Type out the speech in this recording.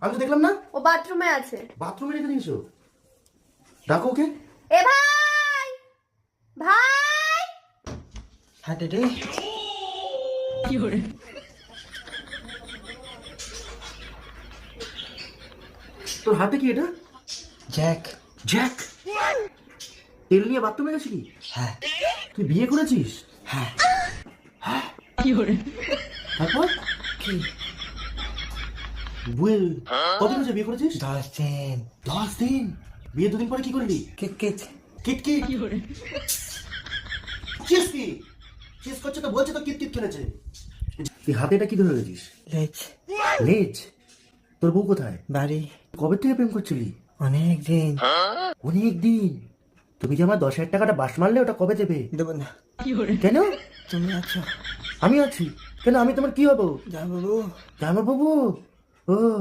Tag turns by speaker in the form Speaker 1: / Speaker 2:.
Speaker 1: আমি তো দেখলাম না।
Speaker 2: ও বাথরুমে আছে।
Speaker 1: বাথরুমে রেখে দিয়েছো? ডাকো ওকে।
Speaker 2: এ ভাই, ভাই
Speaker 3: হাটে রে।
Speaker 1: তোর হাতে কি এটা?
Speaker 3: জ্যাক।
Speaker 1: জ্যাক? তেল নিয়ে বাথরুমে গেছিলি?
Speaker 3: হ্যাঁ
Speaker 1: তুই বিয়ে করেছিস?
Speaker 3: হ্যাঁ।
Speaker 1: তারপর
Speaker 3: কি?
Speaker 1: বুয়ে কতদিন হচ্ছে বিয়ে করেছিস?
Speaker 3: 10 দিন।
Speaker 1: 10 দিন? বিয়ে 2 দিন পরে কি করলি?
Speaker 3: কিট।
Speaker 1: কিটকিট? চিজ কি? চিজ করছে তো বলছে তো কিটকিট খেলেছে। তুই হাতে এটা কি ধরে রেখেছিস?
Speaker 3: লেজ।
Speaker 1: লেজ? তোর বউ কোথায়?
Speaker 3: বাড়ি।
Speaker 1: কবে থেকে প্রেম করছিলি?
Speaker 3: অনেক দিন।
Speaker 1: অনেক দিন? তুমি যে আমার 10,000 টাকাটা বাস মারলে ওটা কবে দেবে?
Speaker 3: দেবো না।
Speaker 1: কেন?
Speaker 3: তুমি আছো।
Speaker 1: আমি আছি কেন? আমি তোমার কি হবো?
Speaker 3: যা বাবু।
Speaker 1: জামাই বাবু? ও